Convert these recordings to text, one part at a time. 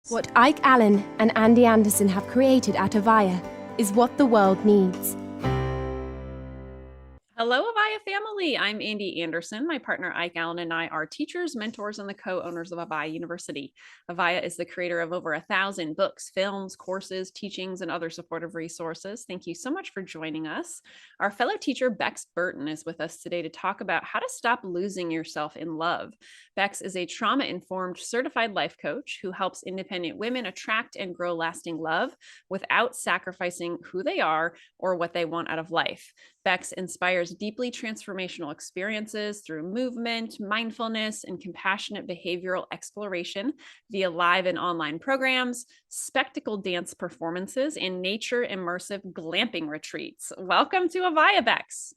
What Ike Allen and Andy Anderson have created at Avaya is what the world needs. Hello, Avaya family. I'm Andy Anderson. My partner Ike Allen and I are teachers, mentors, and the co-owners of Avaya University. Avaya is the creator of over 1,000 books, films, courses, teachings, and other supportive resources. Thank you so much for joining us. Our fellow teacher, Bex Burton, is with us today to talk about how to stop losing yourself in love. Bex is a trauma-informed certified life coach who helps independent women attract and grow lasting love without sacrificing who they are or what they want out of life. Bex inspires deeply transformational experiences through movement, mindfulness, and compassionate behavioral exploration via live and online programs, spectacle dance performances, and nature immersive glamping retreats. Welcome to Avaya, Bex.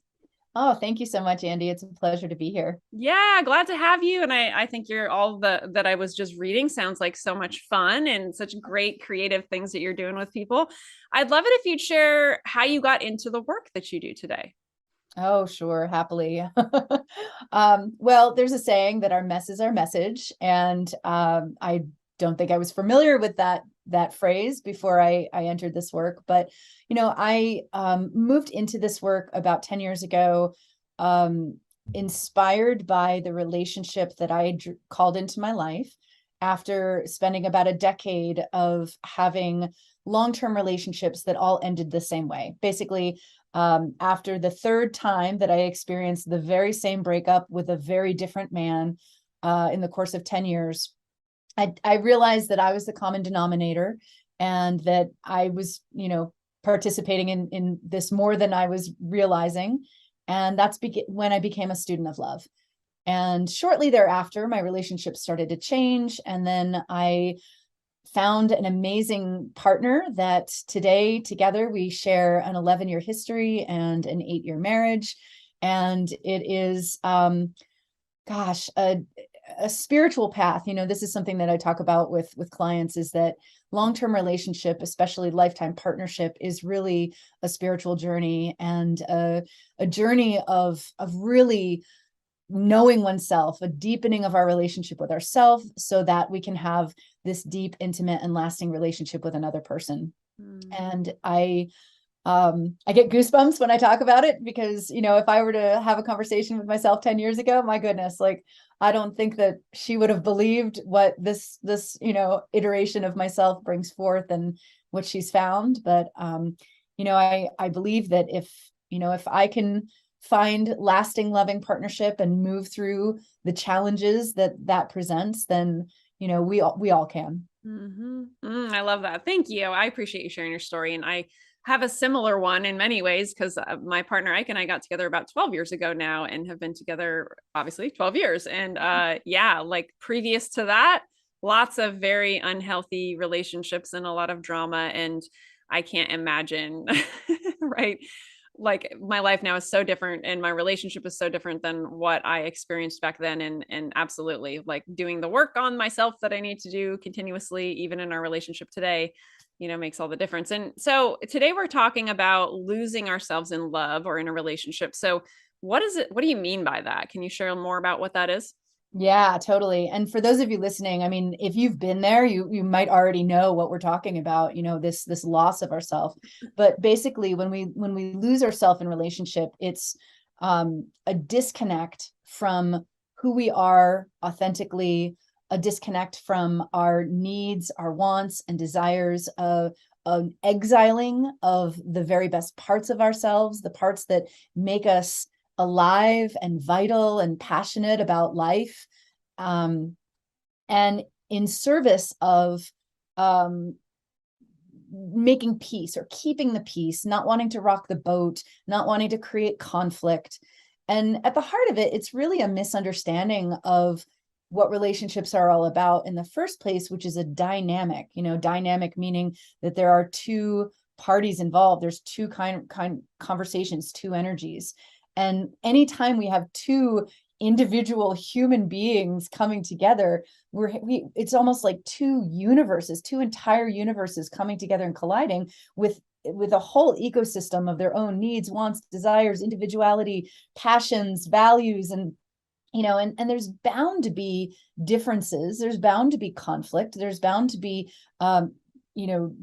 Oh, thank you so much, Andy. It's a pleasure to be here. Yeah, glad to have you. And I think you're all that I was just reading sounds like so much fun and such great creative things that you're doing with people. I'd love it if you'd share how you got into the work that you do today. Oh, sure, happily. Well, there's a saying that our mess is our message, and I don't think I was familiar with that phrase before I entered this work. But I moved into this work about 10 years ago, inspired by the relationship that I called into my life after spending about a decade of having long-term relationships that all ended the same way. Basically, after the third time that I experienced the very same breakup with a very different man in the course of 10 years, I realized that I was the common denominator and that I was, participating in this more than I was realizing. And that's when I became a student of love. And shortly thereafter, my relationship started to change. And then I found an amazing partner that today together we share an 11-year history and an 8-year marriage. And it is, a spiritual path. This is something that I talk about with clients, is that long-term relationship, especially lifetime partnership, is really a spiritual journey and a journey of really knowing oneself, a deepening of our relationship with ourselves so that we can have this deep, intimate, and lasting relationship with another person. And I get goosebumps when I talk about it because, if I were to have a conversation with myself 10 years ago, my goodness, like, I don't think that she would have believed what this iteration of myself brings forth and what she's found. But, I believe that if I can find lasting, loving partnership and move through the challenges that presents, then, we all can. I love that. Thank you. I appreciate you sharing your story. And I have a similar one in many ways because my partner Ike and I got together about 12 years ago now and have been together obviously 12 years. And like previous to that, lots of very unhealthy relationships and a lot of drama. And I can't imagine, right? Like my life now is so different and my relationship is so different than what I experienced back then. And absolutely like doing the work on myself that I need to do continuously, even in our relationship today, makes all the difference. And so today we're talking about losing ourselves in love or in a relationship. So what is it? What do you mean by that? Can you share more about what that is? Yeah, totally. And for those of you listening, I mean, if you've been there, you might already know what we're talking about, this loss of ourself. But basically when we lose ourselves in relationship, it's a disconnect from who we are authentically, a disconnect from our needs, our wants and desires, of exiling of the very best parts of ourselves, the parts that make us alive and vital and passionate about life, and in service of making peace or keeping the peace, not wanting to rock the boat, not wanting to create conflict. And at the heart of it, it's really a misunderstanding of what relationships are all about in the first place, which is a dynamic, dynamic meaning that there are two parties involved. There's two kind conversations, two energies. And anytime we have two individual human beings coming together, it's almost like two entire universes coming together and colliding with a whole ecosystem of their own needs, wants, desires, individuality, passions, values, and and there's bound to be differences, there's bound to be conflict, there's bound to be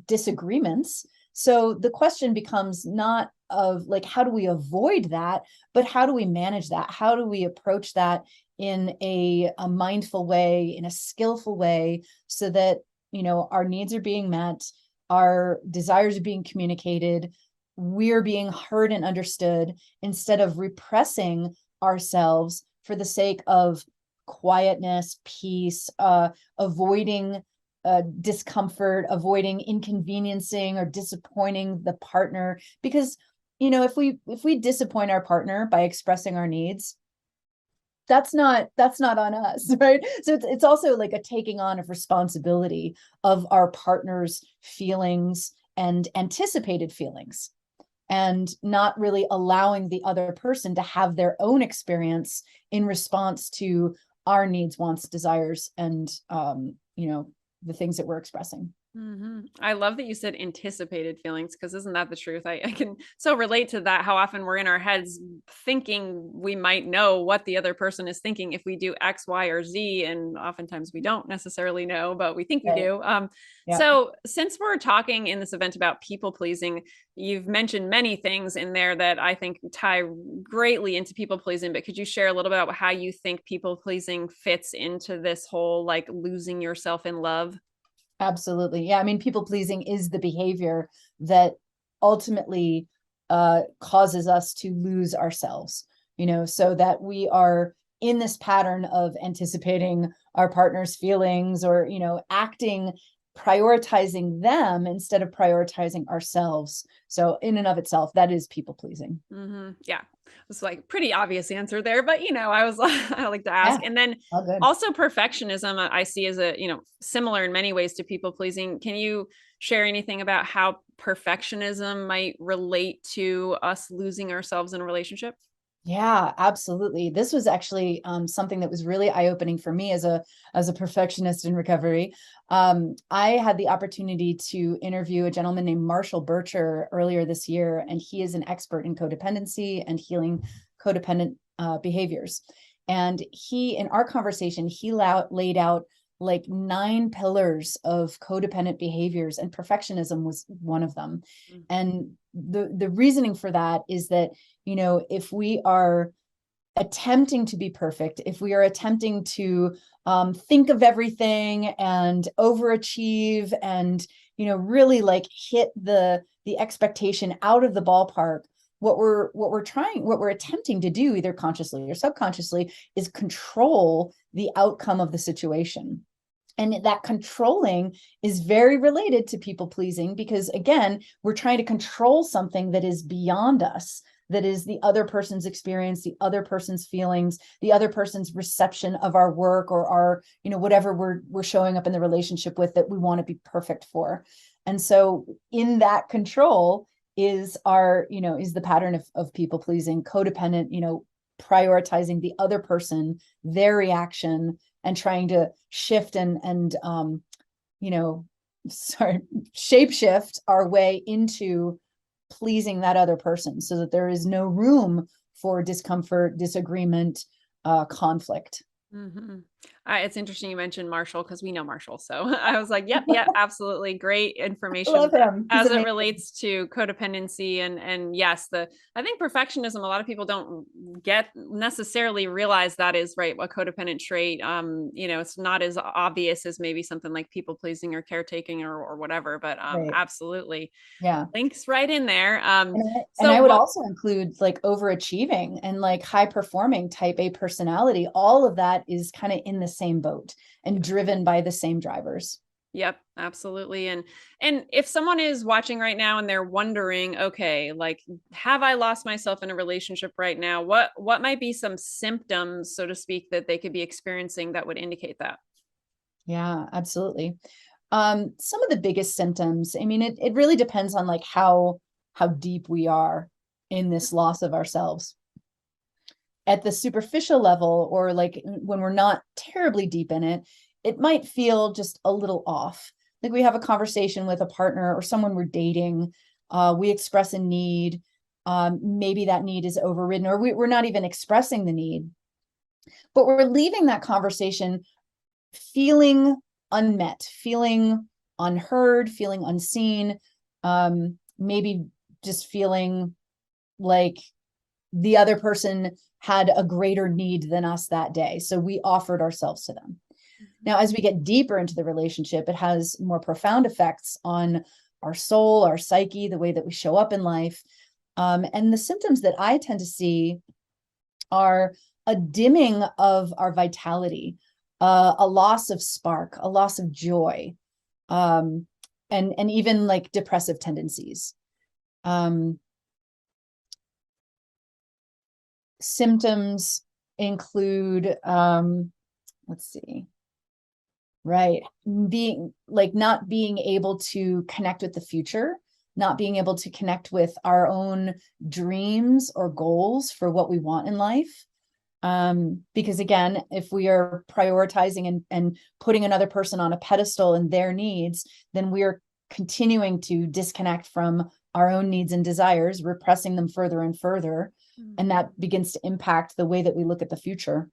disagreements. So the question becomes not of like, how do we avoid that, but how do we manage that? How do we approach that in a mindful way, in a skillful way, so that our needs are being met, our desires are being communicated, we're being heard and understood, instead of repressing ourselves for the sake of quietness, peace, avoiding discomfort, avoiding inconveniencing or disappointing the partner. Because if we disappoint our partner by expressing our needs, that's not on us, right? So it's also like a taking on of responsibility of our partner's feelings and anticipated feelings, and not really allowing the other person to have their own experience in response to our needs, wants, desires, and the things that we're expressing. I love that you said anticipated feelings, because isn't that the truth? I can so relate to that, how often we're in our heads thinking we might know what the other person is thinking if we do X, Y, or Z. And oftentimes we don't necessarily know, but we think we do. Yeah. So since we're talking in this event about people pleasing, you've mentioned many things in there that I think tie greatly into people pleasing, but could you share a little bit about how you think people pleasing fits into this whole like losing yourself in love? Absolutely. Yeah. I mean, people pleasing is the behavior that ultimately causes us to lose ourselves, so that we are in this pattern of anticipating our partner's feelings, or, acting, prioritizing them instead of prioritizing ourselves. So in and of itself, that is people pleasing. Yeah. It's like pretty obvious answer there, but I was I like to ask. Yeah. And then All good. also perfectionism, I see as a, similar in many ways to people pleasing. Can you share anything about how perfectionism might relate to us losing ourselves in a relationship? Yeah, absolutely. This was actually something that was really eye-opening for me as a perfectionist in recovery. I had the opportunity to interview a gentleman named Marshall Burcher earlier this year, and he is an expert in codependency and healing codependent behaviors. And in our conversation, he laid out like 9 pillars of codependent behaviors, and perfectionism was one of them. Mm. And the reasoning for that is that if we are attempting to be perfect, if we are attempting to think of everything and overachieve and really like hit the expectation out of the ballpark, what we're attempting to do, either consciously or subconsciously, is control the outcome of the situation. And that controlling is very related to people pleasing, because again, we're trying to control something that is beyond us, that is the other person's experience, the other person's feelings, the other person's reception of our work, or our, whatever we're showing up in the relationship with, that we want to be perfect for. And so in that control is is the pattern of people pleasing, codependent, prioritizing the other person, their reaction, and trying to shift and shape shift our way into pleasing that other person, so that there is no room for discomfort, disagreement, conflict. It's interesting you mentioned Marshall, because we know Marshall. So I was like, yep, absolutely. Great I information love him. He's as it amazing. relates to codependency. And yes, I think perfectionism, a lot of people don't necessarily realize that is right, a codependent trait. It's not as obvious as maybe something like people pleasing or caretaking or whatever, but Right. absolutely. Yeah. Links right in there. And I would also include like overachieving and like high performing type A personality. All of that is kind of in the same boat and driven by the same drivers. Yep, absolutely. And if someone is watching right now and they're wondering, okay, like, have I lost myself in a relationship right now? What might be some symptoms, so to speak, that they could be experiencing that would indicate that? Yeah, absolutely. Some of the biggest symptoms, I mean, it really depends on like how deep we are in this loss of ourselves. At the superficial level, or like when we're not terribly deep in it, it might feel just a little off. Like we have a conversation with a partner or someone we're dating, we express a need, maybe that need is overridden, or we're not even expressing the need, But we're leaving that conversation feeling unmet, feeling unheard, feeling unseen, maybe just feeling like the other person had a greater need than us that day. So we offered ourselves to them. Now, as we get deeper into the relationship, it has more profound effects on our soul, our psyche, the way that we show up in life. And the symptoms that I tend to see are a dimming of our vitality, a loss of spark, a loss of joy, and even like depressive tendencies. Symptoms include, let's see, right, being like not being able to connect with the future, not being able to connect with our own dreams or goals for what we want in life. Because again, if we are prioritizing and putting another person on a pedestal and their needs, then we are continuing to disconnect from our own needs and desires, repressing them further and further. And that begins to impact the way that we look at the future.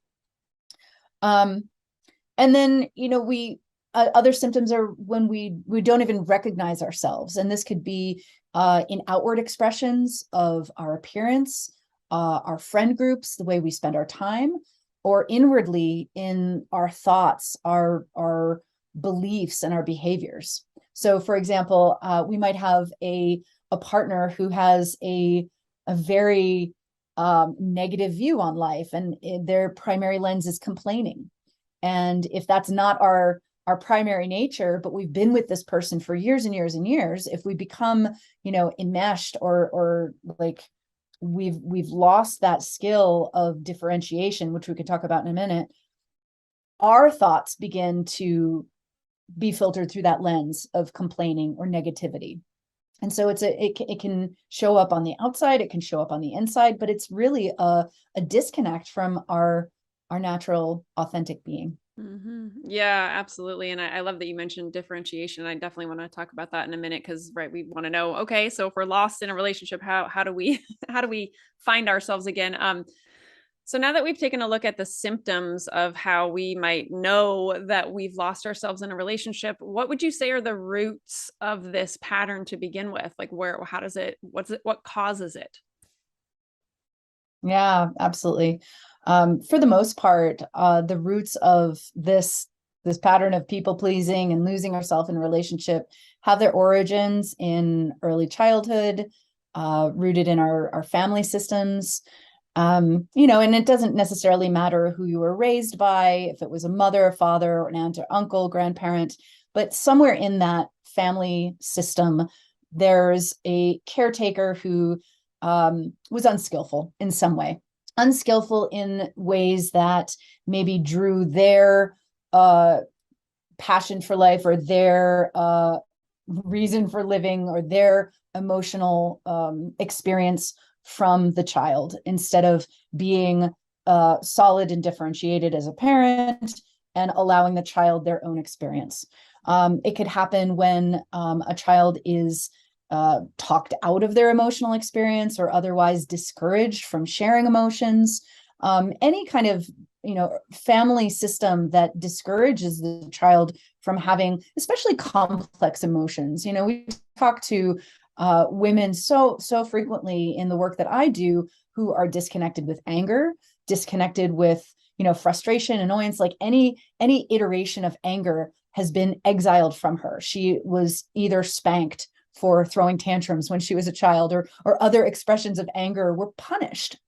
And then, we other symptoms are when we don't even recognize ourselves. And this could be in outward expressions of our appearance, our friend groups, the way we spend our time, or inwardly in our thoughts, our beliefs and our behaviors. So for example, we might have a partner who has a very negative view on life, and their primary lens is complaining. And if that's not our primary nature, but we've been with this person for years and years and years, if we become, enmeshed or like we've lost that skill of differentiation, which we could talk about in a minute, our thoughts begin to be filtered through that lens of complaining or negativity. And so it can show up on the outside, it can show up on the inside, but it's really a disconnect from our natural, authentic being. Mm-hmm. Yeah, absolutely. And I love that you mentioned differentiation. I definitely want to talk about that in a minute because, right, we want to know, okay, so if we're lost in a relationship, how do we how do we find ourselves again? So now that we've taken a look at the symptoms of how we might know that we've lost ourselves in a relationship, what would you say are the roots of this pattern to begin with? Like what causes it? Yeah, absolutely. For the most part, the roots of this pattern of people pleasing and losing ourselves in a relationship have their origins in early childhood, rooted in our family systems. And it doesn't necessarily matter who you were raised by, if it was a mother, a father, or an aunt or uncle, grandparent, but somewhere in that family system, there's a caretaker who was unskillful in some way, unskillful in ways that maybe drew their passion for life or their reason for living or their emotional experience from the child, instead of being solid and differentiated as a parent and allowing the child their own experience. It could happen when a child is talked out of their emotional experience or otherwise discouraged from sharing emotions. Any kind of family system that discourages the child from having especially complex emotions. We talk to women so frequently in the work that I do who are disconnected with anger, disconnected with frustration, annoyance, like any iteration of anger has been exiled from her. She was either spanked for throwing tantrums when she was a child, or other expressions of anger were punished.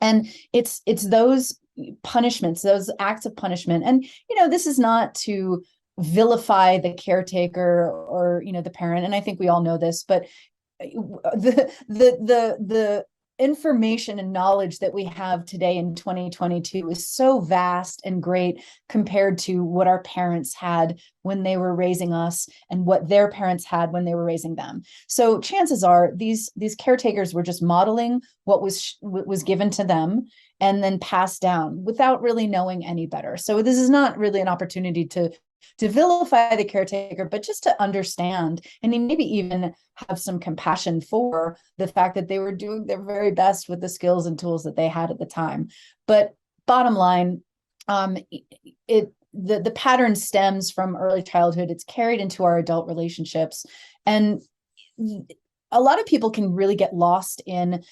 And it's those punishments, those acts of punishment. And this is not to vilify the caretaker or the parent, and I think we all know this, but the information and knowledge that we have today in 2022 is so vast and great compared to what our parents had when they were raising us and what their parents had when they were raising them. So chances are these caretakers were just modeling what was given to them and then passed down without really knowing any better. So this is not really an opportunity to vilify the caretaker, but just to understand and maybe even have some compassion for the fact that they were doing their very best with the skills and tools that they had at the time. But bottom line, the pattern stems from early childhood. It's carried into our adult relationships, and a lot of people can really get lost in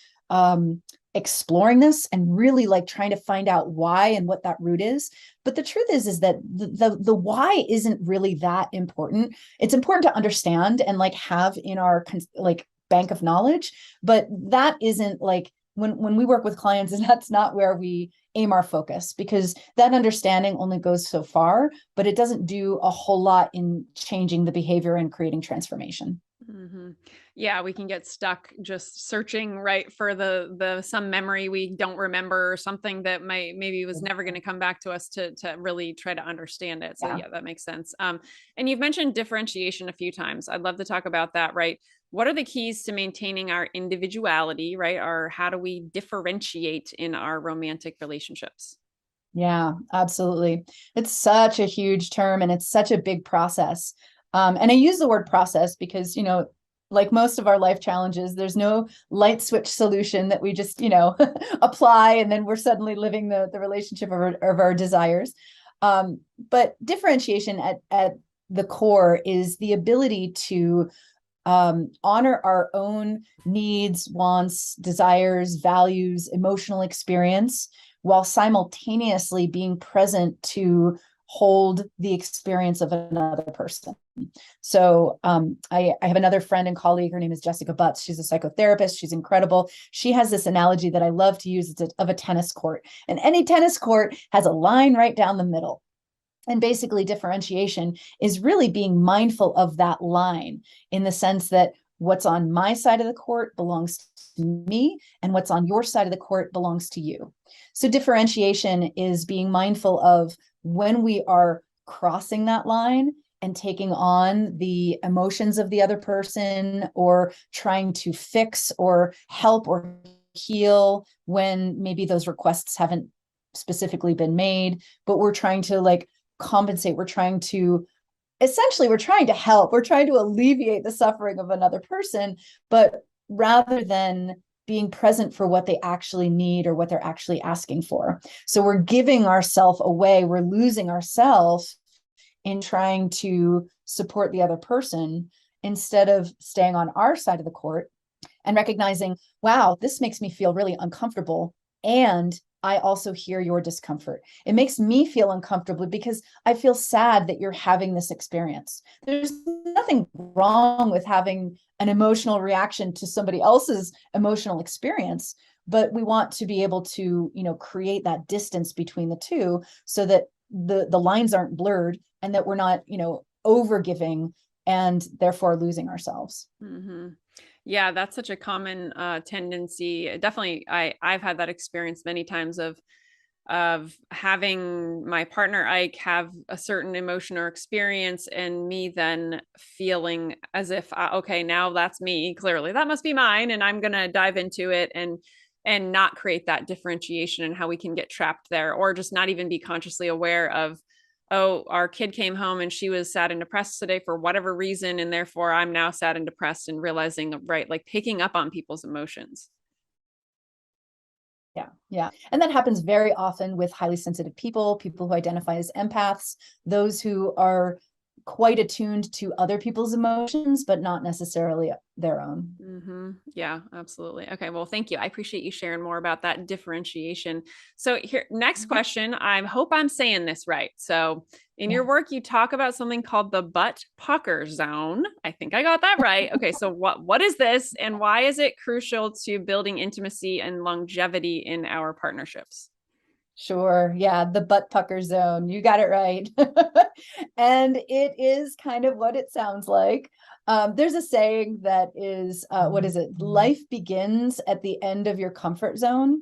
exploring this and really like trying to find out why and what that root is. But the truth is that the why isn't really that important. It's important to understand and like have in our like bank of knowledge, but that isn't like when we work with clients, and that's not where we aim our focus, because that understanding only goes so far, but it doesn't do a whole lot in changing the behavior and creating transformation. Mm-hmm. Yeah, we can get stuck just searching, right, for the some memory we don't remember, or something that maybe was never going to come back to us to really try to understand it. So Yeah. yeah, that makes sense. And you've mentioned differentiation a few times. I'd love to talk about that, right? What are the keys to maintaining our individuality, right? Or how do we differentiate in our romantic relationships? Yeah, absolutely. It's such a huge term and it's such a big process. And I use the word process because, like most of our life challenges, there's no light switch solution that we just, apply and then we're suddenly living the relationship of our desires. But differentiation at the core is the ability to honor our own needs, wants, desires, values, emotional experience, while simultaneously being present to hold the experience of another person. So I have another friend and colleague. Her name is Jessica Butts. She's a psychotherapist. She's incredible. She has this analogy that I love to use. It's of a tennis court. And any tennis court has a line right down the middle. And basically, differentiation is really being mindful of that line, in the sense that what's on my side of the court belongs to me, and what's on your side of the court belongs to you. So differentiation is being mindful of when we are crossing that line and taking on the emotions of the other person, or trying to fix or help or heal when maybe those requests haven't specifically been made, but we're trying to like compensate. We're trying to help. We're trying to alleviate the suffering of another person, but rather than being present for what they actually need or what they're actually asking for. So we're giving ourselves away. We're losing ourselves in trying to support the other person, instead of staying on our side of the court and recognizing, wow, this makes me feel really uncomfortable. And I also hear your discomfort. It makes me feel uncomfortable because I feel sad that you're having this experience. There's nothing wrong with having an emotional reaction to somebody else's emotional experience, but we want to be able to, create that distance between the two, so that the lines aren't blurred, and that we're not, over giving and therefore losing ourselves. Mm-hmm. Yeah, that's such a common tendency. Definitely, I've had that experience many times of having my partner Ike have a certain emotion or experience, and me then feeling as if, okay, now that's me. Clearly, that must be mine, and I'm gonna dive into it and not create that differentiation, and how we can get trapped there, or just not even be consciously aware of, oh, our kid came home and she was sad and depressed today for whatever reason, and therefore I'm now sad and depressed, and realizing, right, like picking up on people's emotions. Yeah. Yeah. And that happens very often with highly sensitive people who identify as empaths, those who are quite attuned to other people's emotions, but not necessarily their own. Mm-hmm. Yeah, absolutely. Okay. Well, thank you. I appreciate you sharing more about that differentiation. So here, next question. I hope I'm saying this right. So in your work, you talk about something called the butt pucker zone. I think I got that right. Okay. So what is this, and why is it crucial to building intimacy and longevity in our partnerships? Sure. Yeah. The butt pucker zone. You got it right. And it is kind of what it sounds like. There's a saying that is, what is it? Life begins at the end of your comfort zone.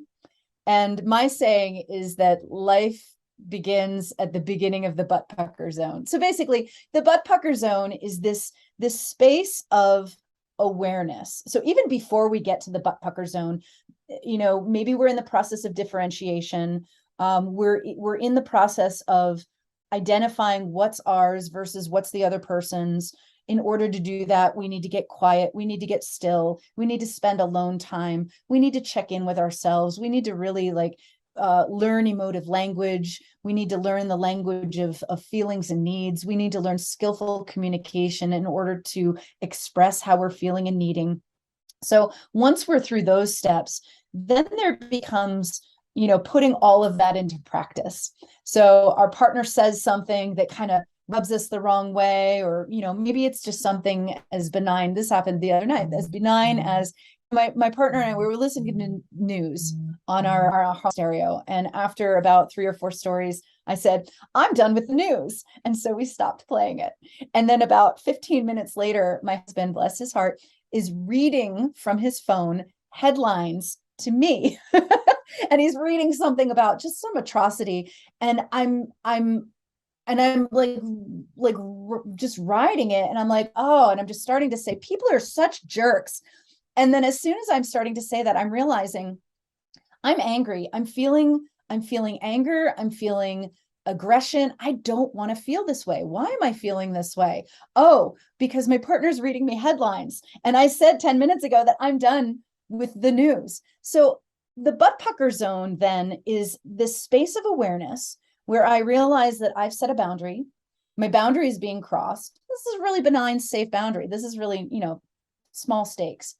And my saying is that life begins at the beginning of the butt pucker zone. So basically, the butt pucker zone is this space of awareness. So even before we get to the butt pucker zone, maybe we're in the process of differentiation. We're in the process of identifying what's ours versus what's the other person's. In order to do that, we need to get quiet. We need to get still. We need to spend alone time. We need to check in with ourselves. We need to really learn emotive language. We need to learn the language of feelings and needs. We need to learn skillful communication in order to express how we're feeling and needing. So once we're through those steps, then there becomes, putting all of that into practice. So our partner says something that kind of rubs us the wrong way, or, maybe it's just something as benign. This happened the other night, as benign as my partner and I, we were listening to news on our stereo. And after about 3 or 4 stories, I said, I'm done with the news. And so we stopped playing it. And then about 15 minutes later, my husband, bless his heart, is reading from his phone headlines to me. And he's reading something about just some atrocity. And I'm like just writing it. And I'm like, oh, and I'm just starting to say, people are such jerks. And then as soon as I'm starting to say that, I'm realizing I'm angry. I'm feeling anger. I'm feeling aggression. I don't want to feel this way. Why am I feeling this way? Oh, because my partner's reading me headlines. And I said 10 minutes ago that I'm done with the news. So the butt pucker zone then is this space of awareness where I realize that I've set a boundary. My boundary is being crossed. This is really benign, safe boundary. This is really, small stakes.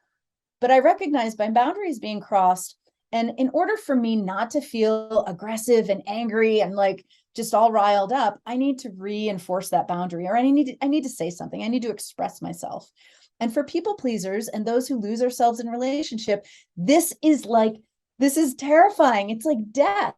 But I recognize my boundary is being crossed. And in order for me not to feel aggressive and angry and like just all riled up, I need to reinforce that boundary, or I need to say something. I need to express myself. And for people pleasers and those who lose ourselves in relationship, this is terrifying. It's like death.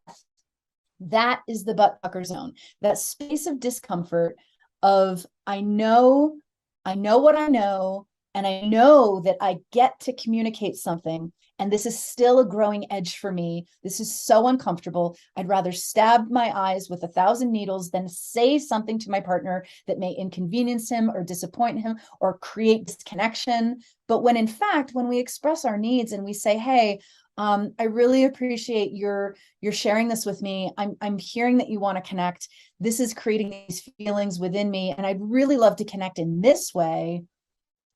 That is the butt pucker zone, that space of discomfort of I know what I know, and I know that I get to communicate something. And this is still a growing edge for me. This is so uncomfortable. I'd rather stab my eyes with 1,000 needles than say something to my partner that may inconvenience him or disappoint him or create disconnection. But when in fact, when we express our needs and we say, hey, I really appreciate your sharing this with me. I'm hearing that you want to connect. This is creating these feelings within me, and I'd really love to connect in this way.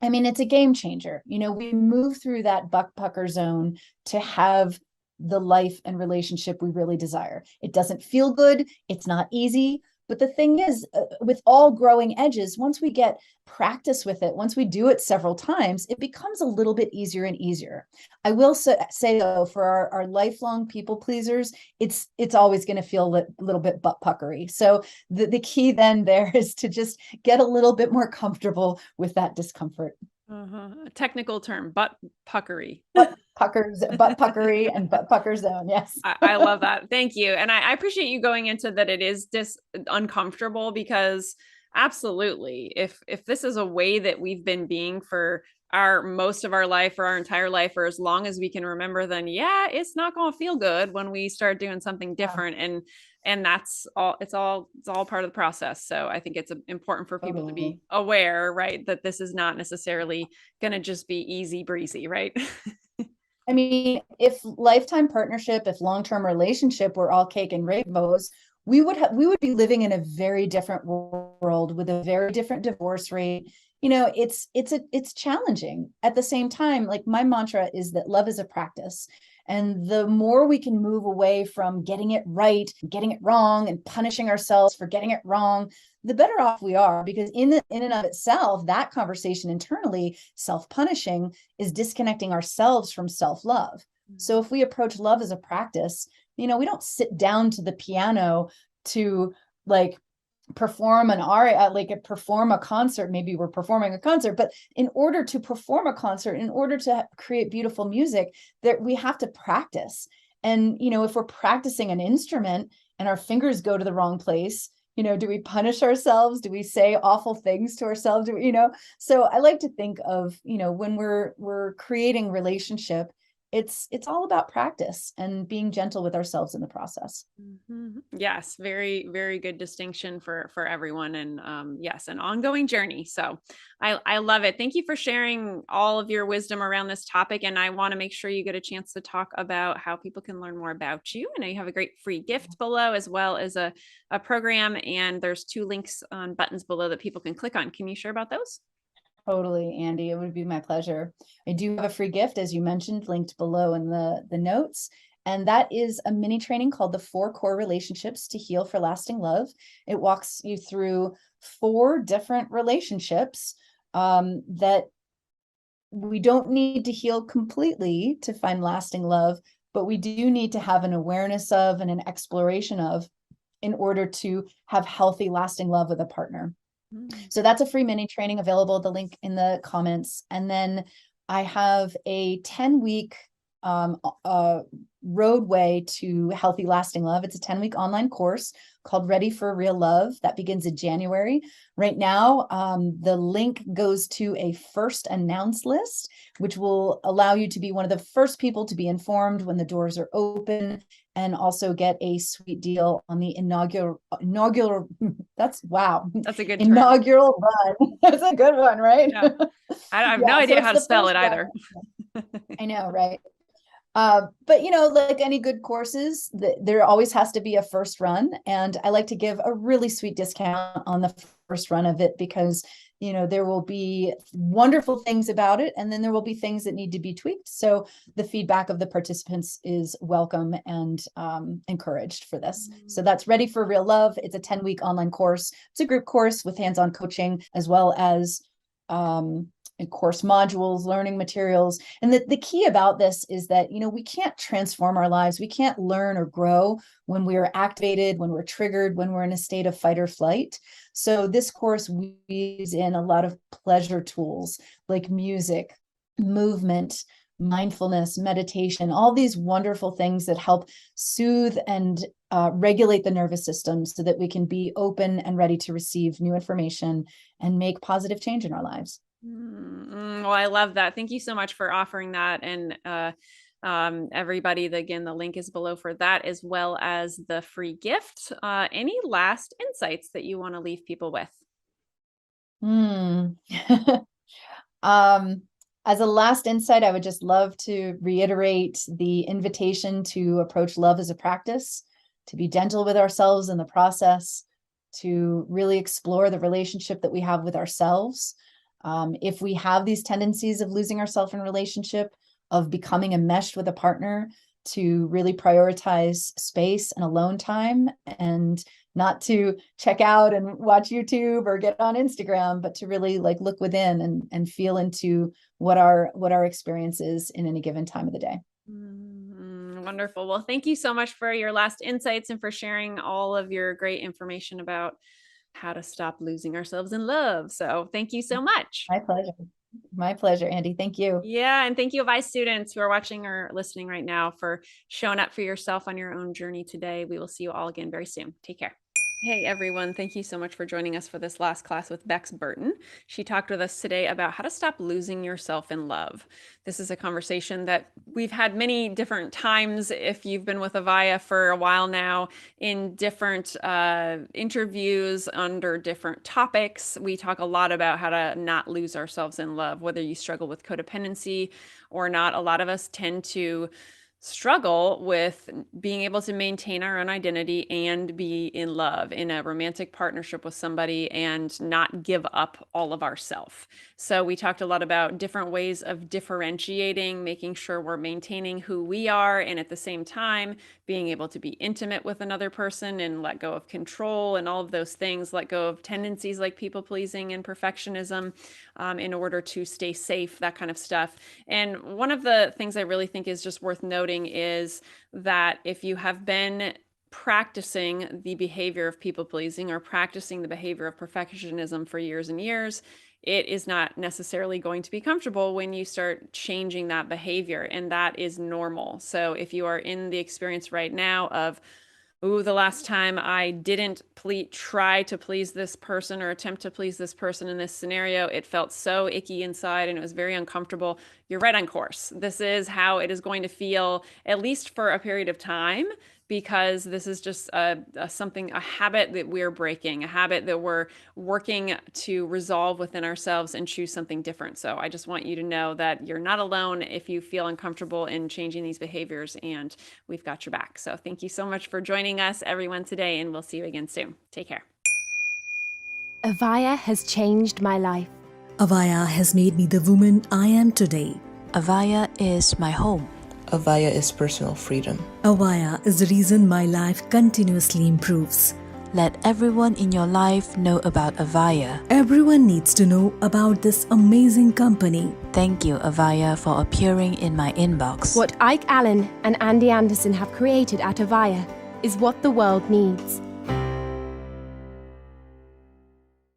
I mean, it's a game changer. We move through that butt pucker zone to have the life and relationship we really desire. It doesn't feel good. It's not easy. But the thing is, with all growing edges, once we get practice with it, once we do it several times, it becomes a little bit easier and easier. I will say though, for our lifelong people pleasers, it's always going to feel a little bit butt puckery. So the key then there is to just get a little bit more comfortable with that discomfort. A technical term, butt puckery. Butt puckery and butt pucker zone. Yes. I love that. Thank you. And I appreciate you going into that. It is uncomfortable, because absolutely, if this is a way that we've been being for most of our life, or our entire life, or as long as we can remember, then yeah, it's not going to feel good when we start doing something different. Yeah. And that's all, it's all part of the process. So I think it's important for people to be aware, right, that this is not necessarily going to just be easy breezy, right? I mean, if lifetime partnership, if long-term relationship were all cake and rainbows, we would be living in a very different world with a very different divorce rate. It's challenging. At the same time, like my mantra is that love is a practice. And the more we can move away from getting it right, getting it wrong, and punishing ourselves for getting it wrong, the better off we are. Because in and of itself, that conversation internally, self-punishing, is disconnecting ourselves from self-love. So if we approach love as a practice, we don't sit down to the piano to like perform an aria, perform a concert. Maybe we're performing a concert, but in order to perform a concert, in order to create beautiful music, that we have to practice. And if we're practicing an instrument and our fingers go to the wrong place, do we punish ourselves? Do we say awful things to ourselves? So I like to think of, when we're creating relationship, it's all about practice and being gentle with ourselves in the process. Mm-hmm. Yes. Very, very good distinction for everyone. And yes, an ongoing journey. So I love it. Thank you for sharing all of your wisdom around this topic. And I want to make sure you get a chance to talk about how people can learn more about you. I know you have a great free gift below, as well as a program. And there's 2 links on buttons below that people can click on. Can you share about those? Totally, Andy. It would be my pleasure. I do have a free gift, as you mentioned, linked below in the notes. And that is a mini training called the 4 Core Relationships to Heal for Lasting Love. It walks you through 4 different relationships that we don't need to heal completely to find lasting love, but we do need to have an awareness of and an exploration of in order to have healthy, lasting love with a partner. So that's a free mini training available, the link in the comments. And then I have a 10-week roadway to healthy, lasting love. It's a 10-week online course called Ready for Real Love that begins in January. Right now, the link goes to a first announce list, which will allow you to be one of the first people to be informed when the doors are open, and also get a sweet deal on the inaugural that's a good term. Inaugural run. That's a good one, right? Yeah. I have no idea how to spell it either. I know, right? But like any good courses, there always has to be a first run. And I like to give a really sweet discount on the first run of it because, there will be wonderful things about it. And then there will be things that need to be tweaked. So the feedback of the participants is welcome and encouraged for this. So that's Ready for Real Love. It's a 10-week online course. It's a group course with hands-on coaching, as well as and course modules, learning materials. And the key about this is that, we can't transform our lives. We can't learn or grow when we are activated, when we're triggered, when we're in a state of fight or flight. So this course weaves in a lot of pleasure tools like music, movement, mindfulness, meditation, all these wonderful things that help soothe and regulate the nervous system so that we can be open and ready to receive new information and make positive change in our lives. Well, I love that. Thank you so much for offering that. And everybody, again, the link is below for that, as well as the free gift. Any last insights that you want to leave people with? As a last insight, I would just love to reiterate the invitation to approach love as a practice, to be gentle with ourselves in the process, to really explore the relationship that we have with ourselves. If we have these tendencies of losing ourselves in relationship, of becoming enmeshed with a partner, to really prioritize space and alone time, and not to check out and watch YouTube or get on Instagram, but to really look within and feel into what our experience is in any given time of the day. Wonderful. Well, thank you so much for your last insights and for sharing all of your great information about how to stop losing ourselves in love. So thank you so much. My pleasure. My pleasure, Andy. Thank you. Yeah. And thank you, Avaya students who are watching or listening right now, for showing up for yourself on your own journey today. We will see you all again very soon. Take care. Hey everyone, thank you so much for joining us for this last class with Bex Burton. She talked with us today about how to stop losing yourself in love. This is a conversation that we've had many different times if you've been with Avaya for a while now, in different interviews under different topics. We talk a lot about how to not lose ourselves in love, whether you struggle with codependency or not. A lot of us tend to struggle with being able to maintain our own identity and be in love in a romantic partnership with somebody and not give up all of ourself. So we talked a lot about different ways of differentiating, making sure we're maintaining who we are, and at the same time being able to be intimate with another person and let go of control and all of those things, let go of tendencies like people pleasing and perfectionism in order to stay safe, that kind of stuff. And one of the things I really think is just worth noting is that if you have been practicing the behavior of people pleasing or practicing the behavior of perfectionism for years and years, it is not necessarily going to be comfortable when you start changing that behavior, and that is normal. So if you are in the experience right now of, ooh, the last time I didn't try to please this person or attempt to please this person in this scenario, it felt so icky inside and it was very uncomfortable. You're right on course. This is how it is going to feel, at least for a period of time, because this is just a habit that we're breaking, a habit that we're working to resolve within ourselves and choose something different. So I just want you to know that you're not alone if you feel uncomfortable in changing these behaviors, and we've got your back. So thank you so much for joining us, everyone, today, and we'll see you again soon. Take care. Avaya has changed my life. Avaya has made me the woman I am today. Avaya is my home. Avaya is personal freedom. Avaya is the reason my life continuously improves. Let everyone in your life know about Avaya. Everyone needs to know about this amazing company. Thank you, Avaya, for appearing in my inbox. What Ike Allen and Andy Anderson have created at Avaya is what the world needs.